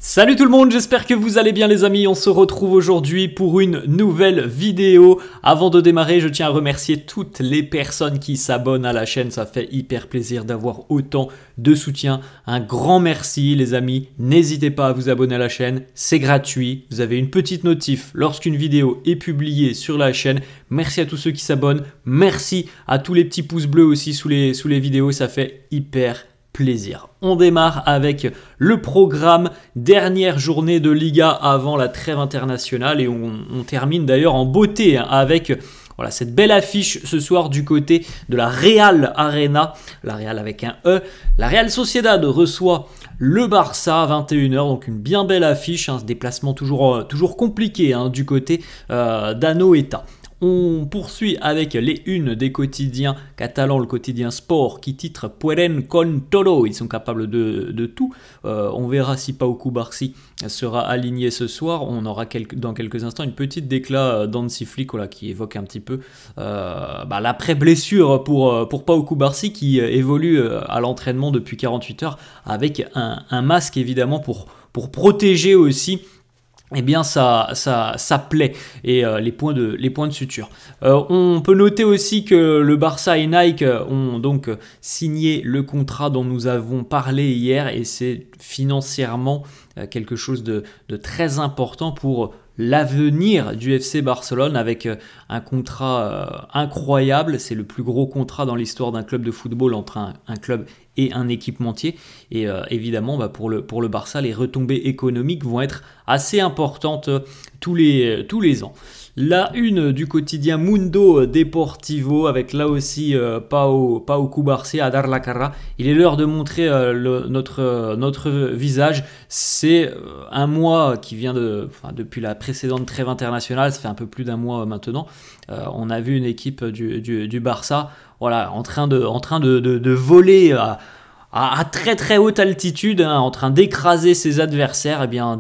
Salut tout le monde, j'espère que vous allez bien les amis, on se retrouve aujourd'hui pour une nouvelle vidéo. Avant de démarrer, je tiens à remercier toutes les personnes qui s'abonnent à la chaîne, ça fait hyper plaisir d'avoir autant de soutien. Un grand merci les amis, n'hésitez pas à vous abonner à la chaîne, c'est gratuit, vous avez une petite notif lorsqu'une vidéo est publiée sur la chaîne. Merci à tous ceux qui s'abonnent, merci à tous les petits pouces bleus aussi sous les vidéos, ça fait hyper plaisir. On démarre avec le programme, dernière journée de Liga avant la trêve internationale et on termine d'ailleurs en beauté avec voilà, cette belle affiche ce soir du côté de la Real Arena, la Real avec un E. La Real Sociedad reçoit le Barça à 21 h, donc une bien belle affiche, ce déplacement toujours compliqué du côté d'Anoeta. On poursuit avec les unes des quotidiens catalans, le quotidien Sport qui titre Pueden con todo, ils sont capables de tout. On verra si Pau Cubarsí sera aligné ce soir. On aura dans quelques instants une petite déclat d'Hansi Flick qui évoque un petit peu l'après-blessure pour Pau Cubarsí qui évolue à l'entraînement depuis 48 heures avec un masque évidemment pour protéger aussi sa plaie et les points de suture. On peut noter aussi que le Barça et Nike ont donc signé le contrat dont nous avons parlé hier et c'est financièrement quelque chose de très important pour l'avenir du FC Barcelone avec un contrat incroyable. C'est le plus gros contrat dans l'histoire d'un club de football entre un club et un équipementier. Et évidemment, pour le Barça, les retombées économiques vont être assez importantes tous les ans. La une du quotidien Mundo Deportivo avec là aussi Pau Cubarsí à dar la cara. Il est l'heure de montrer notre visage. C'est un mois qui vient depuis la précédente trêve internationale, ça fait un peu plus d'un mois maintenant. On a vu une équipe du Barça en train de voler à très très haute altitude, en train d'écraser ses adversaires. Et bien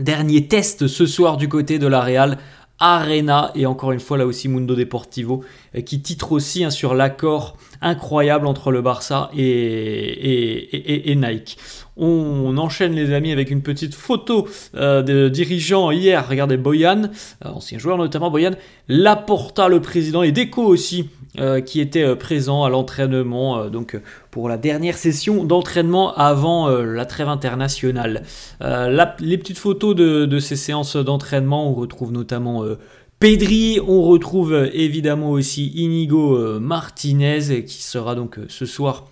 dernier test ce soir du côté de la Real Arena et encore une fois là aussi Mundo Deportivo qui titre aussi sur l'accord incroyable entre le Barça et Nike. On enchaîne les amis avec une petite photo de dirigeants hier. Regardez Boyan, ancien joueur notamment Boyan, Laporta le président et Deco aussi qui était présent à l'entraînement pour la dernière session d'entraînement avant la trêve internationale. Les petites photos de ces séances d'entraînement, on retrouve notamment Pedri, on retrouve évidemment aussi Inigo Martinez qui sera donc ce soir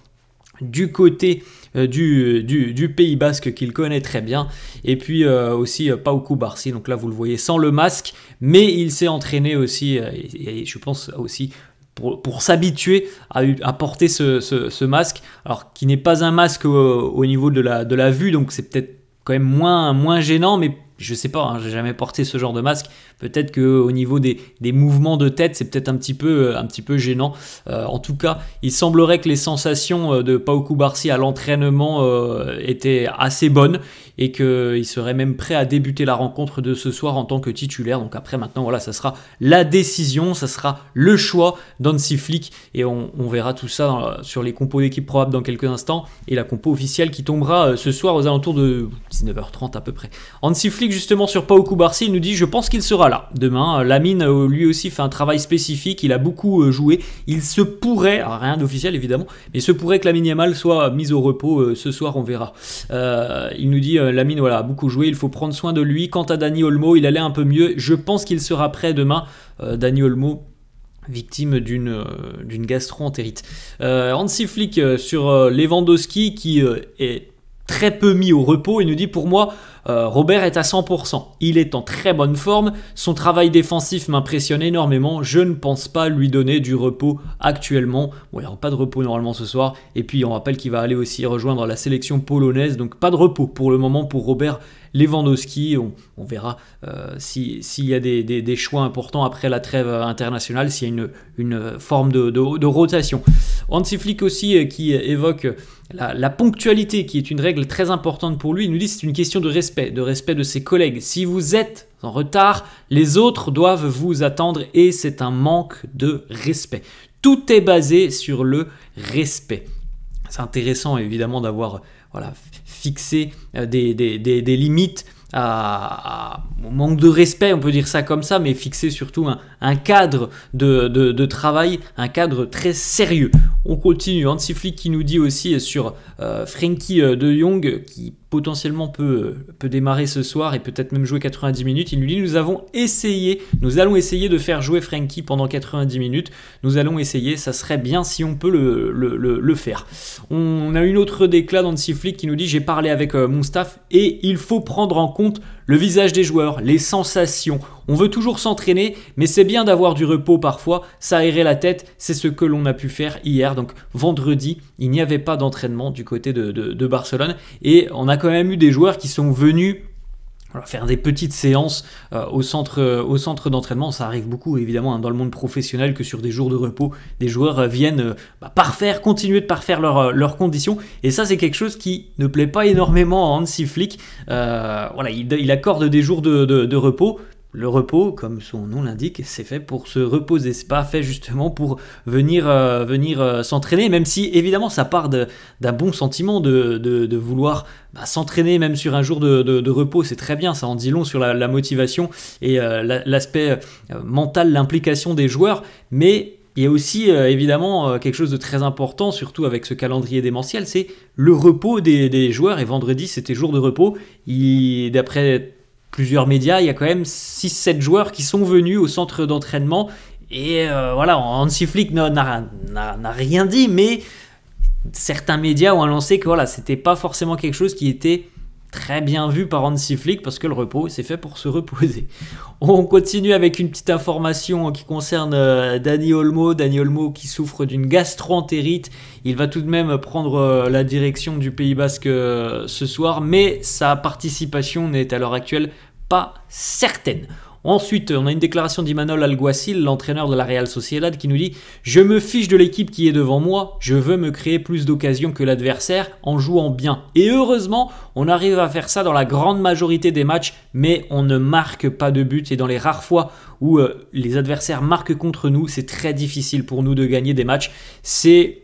du côté du Pays Basque qu'il connaît très bien, et puis aussi Pau Cubarsí, donc là vous le voyez sans le masque, mais il s'est entraîné aussi et je pense aussi pour s'habituer à porter ce masque, alors qui n'est pas un masque au niveau de la vue, donc c'est peut-être quand même moins gênant, mais je sais pas, j'ai jamais porté ce genre de masque. Peut-être qu'au niveau des mouvements de tête, c'est peut-être un petit peu gênant. En tout cas, il semblerait que les sensations de Pau Cubarsí à l'entraînement étaient assez bonnes et qu'il serait même prêt à débuter la rencontre de ce soir en tant que titulaire. Donc après, maintenant, voilà, ça sera la décision, ça sera le choix d'Hansi Flick et on verra tout ça sur les compos d'équipe probable dans quelques instants et la compo officielle qui tombera ce soir aux alentours de 19 h 30 à peu près. Hansi Flick justement sur Pau Cubarsí, il nous dit « Je pense qu'il sera là demain ». Lamine lui aussi fait un travail spécifique, il a beaucoup joué. Il se pourrait, alors rien d'officiel évidemment, mais il se pourrait que Lamine Yamal soit mis au repos ce soir, on verra. Il nous dit Lamine a beaucoup joué, il faut prendre soin de lui. Quant à Dani Olmo, il allait un peu mieux, je pense qu'il sera prêt demain. Dani Olmo, victime d'une gastro-entérite. Hansi Flick sur Lewandowski qui est très peu mis au repos, il nous dit « Pour moi, Robert est à 100%. Il est en très bonne forme. Son travail défensif m'impressionne énormément. Je ne pense pas lui donner du repos actuellement. » Bon, il n'y aura pas de repos normalement ce soir. Et puis, on rappelle qu'il va aller aussi rejoindre la sélection polonaise. Donc, pas de repos pour le moment pour Robert Lewandowski. On verra s'il y a des choix importants après la trêve internationale, s'il y a une forme de rotation. Hansi Flick aussi qui évoque la ponctualité, qui est une règle très importante pour lui. Il nous dit que c'est une question de respect de ses collègues. Si vous êtes en retard, les autres doivent vous attendre et c'est un manque de respect. Tout est basé sur le respect. C'est intéressant évidemment d'avoir fixer des limites au manque de respect, on peut dire ça comme ça, mais fixer surtout un cadre de travail, un cadre très sérieux. On continue, Hansi Flick qui nous dit aussi sur Frenkie de Jong, qui potentiellement peut démarrer ce soir et peut-être même jouer 90 minutes. Il nous dit nous allons essayer de faire jouer Frenkie pendant 90 minutes. Nous allons essayer, ça serait bien si on peut le faire. On a une autre déclat d'Hansi Flick qui nous dit j'ai parlé avec mon staff et il faut prendre en compte le visage des joueurs, les sensations. On veut toujours s'entraîner, mais c'est bien d'avoir du repos parfois, s'aérer la tête, c'est ce que l'on a pu faire hier. Donc vendredi, il n'y avait pas d'entraînement du côté de Barcelone et on a quand même eu des joueurs qui sont venus faire des petites séances au centre d'entraînement. Ça arrive beaucoup évidemment dans le monde professionnel que sur des jours de repos, des joueurs viennent continuer de parfaire leurs conditions. Et ça, c'est quelque chose qui ne plaît pas énormément à Hansi Flick. Il accorde des jours de repos. Le repos, comme son nom l'indique, c'est fait pour se reposer. C'est pas fait justement pour venir s'entraîner, même si évidemment ça part d'un bon sentiment de vouloir s'entraîner même sur un jour de repos. C'est très bien, ça en dit long sur la motivation et l'aspect mental, l'implication des joueurs. Mais il y a aussi évidemment quelque chose de très important, surtout avec ce calendrier démentiel, c'est le repos des joueurs. Et vendredi, c'était jour de repos. D'après plusieurs médias, il y a quand même 6-7 joueurs qui sont venus au centre d'entraînement et Hansi Flick n'a rien dit, mais certains médias ont annoncé que c'était pas forcément quelque chose qui était très bien vu par Hansi Flick parce que le repos, c'est fait pour se reposer. On continue avec une petite information qui concerne Dani Olmo. Dani Olmo qui souffre d'une gastro-entérite. Il va tout de même prendre la direction du Pays Basque ce soir, mais sa participation n'est à l'heure actuelle pas certaine. Ensuite, on a une déclaration d'Imanol Alguacil, l'entraîneur de la Real Sociedad, qui nous dit « Je me fiche de l'équipe qui est devant moi, je veux me créer plus d'occasions que l'adversaire en jouant bien. » Et heureusement, on arrive à faire ça dans la grande majorité des matchs, mais on ne marque pas de but. Et dans les rares fois où les adversaires marquent contre nous, c'est très difficile pour nous de gagner des matchs. C'est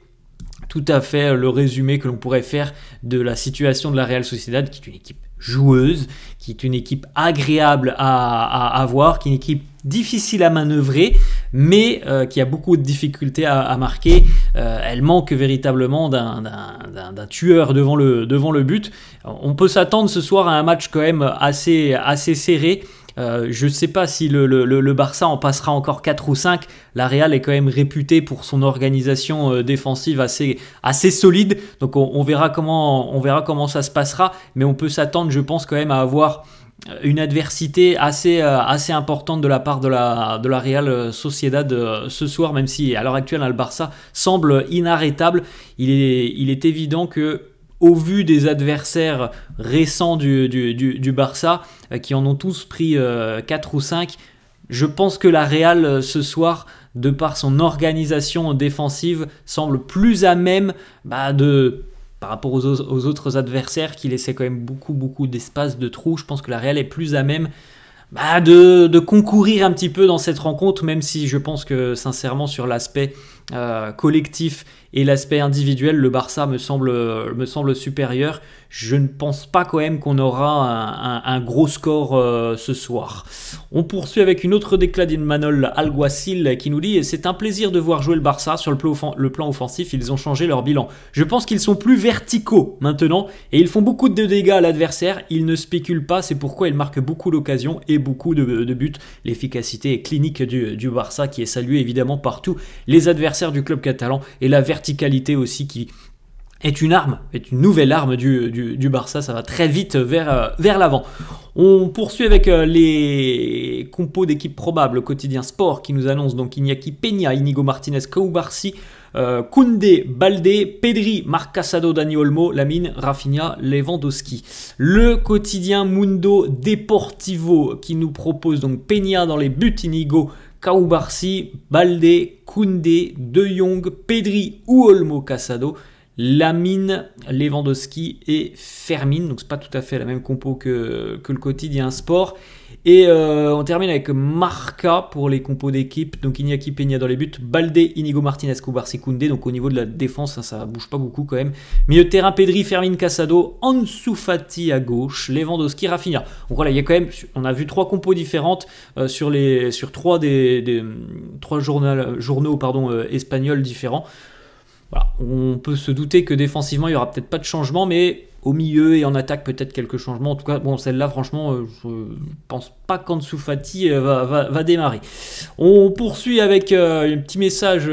tout à fait le résumé que l'on pourrait faire de la situation de la Real Sociedad, qui est une équipe joueuse, qui est une équipe agréable à voir, qui est une équipe difficile à manœuvrer, mais qui a beaucoup de difficultés à marquer. Elle manque véritablement d'un tueur devant le but. On peut s'attendre ce soir à un match quand même assez serré. Je ne sais pas si le Barça en passera encore 4 ou 5. La Real est quand même réputée pour son organisation défensive assez solide. Donc on verra comment ça se passera. Mais on peut s'attendre, je pense, quand même à avoir une adversité assez importante de la part de la Real Sociedad ce soir, même si à l'heure actuelle le Barça semble inarrêtable. Il est évident que au vu des adversaires récents du Barça, qui en ont tous pris 4 ou 5, je pense que la Real ce soir, de par son organisation défensive, semble plus à même par rapport aux autres adversaires qui laissaient quand même beaucoup d'espace, de trous. Je pense que la Real est plus à même de concourir un petit peu dans cette rencontre, même si je pense que sincèrement sur l'aspect collectif et l'aspect individuel, le Barça me semble supérieur. Je ne pense pas quand même qu'on aura un gros score ce soir. On poursuit avec une autre déclat d'Imanol Alguacil qui nous dit « C'est un plaisir de voir jouer le Barça sur le plan offensif, ils ont changé leur bilan. Je pense qu'ils sont plus verticaux maintenant et ils font beaucoup de dégâts à l'adversaire. Ils ne spéculent pas, c'est pourquoi ils marquent beaucoup d'occasions et beaucoup de buts. L'efficacité est clinique du Barça qui est saluée évidemment par tous les adversaires du club catalan et la verticalité aussi qui est une nouvelle arme du Barça. Ça va très vite vers l'avant. On poursuit avec les compos d'équipes probables. Quotidien Sport qui nous annonce donc Iñaki Peña, Inigo Martinez, Koubarsi, Koundé, Baldé, Pedri, Marc Casado, Dani Olmo, Lamine, Rafinha, Lewandowski. Le quotidien Mundo Deportivo qui nous propose donc Peña dans les buts, Inigo, Koubarsi, Baldé, Koundé, De Jong, Pedri ou Olmo, Casado. Lamine, Lewandowski et Fermin. Donc c'est pas tout à fait la même compo que le quotidien sport. Et on termine avec Marca pour les compos d'équipe. Donc Iñaki Peña dans les buts, Baldé, Inigo Martinez, Koubarsi Koundé. Donc au niveau de la défense, ça bouge pas beaucoup quand même. Milieu de terrain, Pedri, Fermin, Casado, Ansu Fati à gauche, Lewandowski, Rafinha. Donc voilà, il y a quand même, on a vu 3 compos différentes sur 3 journaux espagnols différents. Voilà, on peut se douter que défensivement, il n'y aura peut-être pas de changement, mais au milieu et en attaque, peut-être quelques changements. En tout cas, bon, celle-là, franchement, je pense pas qu'Ansu Fati va démarrer. On poursuit avec un petit message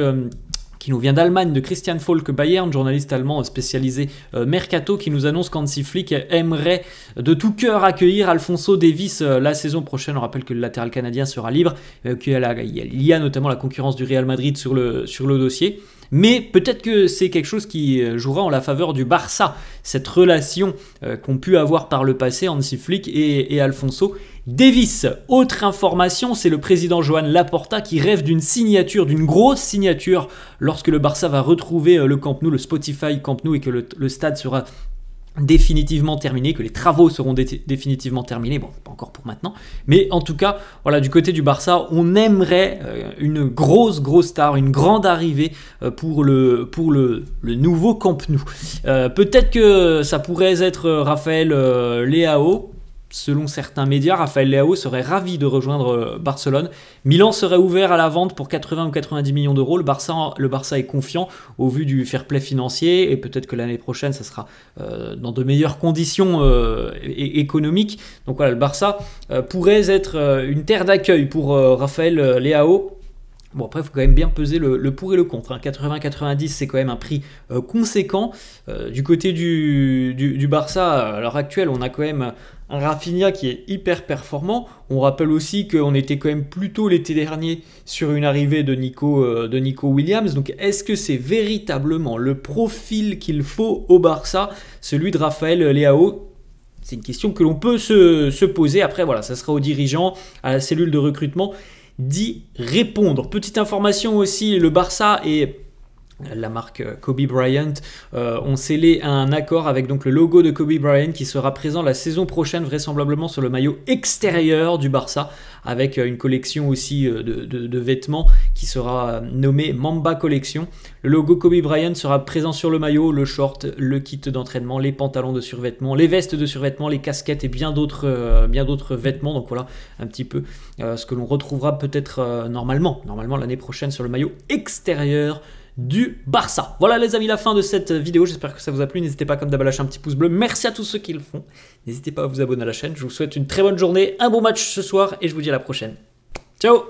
qui nous vient d'Allemagne, de Christian Falk Bayern, journaliste allemand spécialisé Mercato, qui nous annonce qu'Hansi Flick aimerait de tout cœur accueillir Alphonso Davies la saison prochaine. On rappelle que le latéral canadien sera libre, qu'il y a notamment la concurrence du Real Madrid sur le dossier. Mais peut-être que c'est quelque chose qui jouera en la faveur du Barça, cette relation qu'ont pu avoir par le passé Hansi Flick et Alphonso Davies. Autre information, c'est le président Joan Laporta qui rêve d'une signature, d'une grosse signature lorsque le Barça va retrouver le Camp Nou, le Spotify Camp Nou, et que le stade sera définitivement terminé, que les travaux seront définitivement terminés, bon, pas encore pour maintenant, mais en tout cas, voilà, du côté du Barça, on aimerait une grosse star, une grande arrivée pour le nouveau Camp Nou. Peut-être que ça pourrait être Raphaël Leao. Selon certains médias, Raphaël Leao serait ravi de rejoindre Barcelone. Milan serait ouvert à la vente pour 80 ou 90 millions d'euros. Le Barça est confiant au vu du fair play financier, et peut-être que l'année prochaine, ça sera dans de meilleures conditions économiques. Donc voilà, le Barça pourrait être une terre d'accueil pour Raphaël Leao. Bon, après, il faut quand même bien peser le pour et le contre. Hein. 80-90, c'est quand même un prix conséquent. Du côté du Barça, à l'heure actuelle, on a quand même un Rafinha qui est hyper performant. On rappelle aussi qu'on était quand même plutôt l'été dernier sur une arrivée de Nico Williams. Donc, est-ce que c'est véritablement le profil qu'il faut au Barça, celui de Raphaël Leao ? C'est une question que l'on peut se poser. Après, voilà, ça sera aux dirigeants, à la cellule de recrutement, d'y répondre. Petite information aussi, le Barça et la marque Kobe Bryant ont scellé un accord avec donc le logo de Kobe Bryant qui sera présent la saison prochaine vraisemblablement sur le maillot extérieur du Barça, avec une collection aussi de vêtements qui sera nommée Mamba Collection. Le logo Kobe Bryant sera présent sur le maillot, le short, le kit d'entraînement, les pantalons de survêtement, les vestes de survêtement, les casquettes et bien d'autres vêtements. Donc voilà un petit peu ce que l'on retrouvera peut-être normalement l'année prochaine sur le maillot extérieur du Barça. Voilà les amis, la fin de cette vidéo, j'espère que ça vous a plu. N'hésitez pas comme d'hab à lâcher un petit pouce bleu, merci à tous ceux qui le font. N'hésitez pas à vous abonner à la chaîne, je vous souhaite une très bonne journée, un bon match ce soir et je vous dis à la prochaine. Ciao.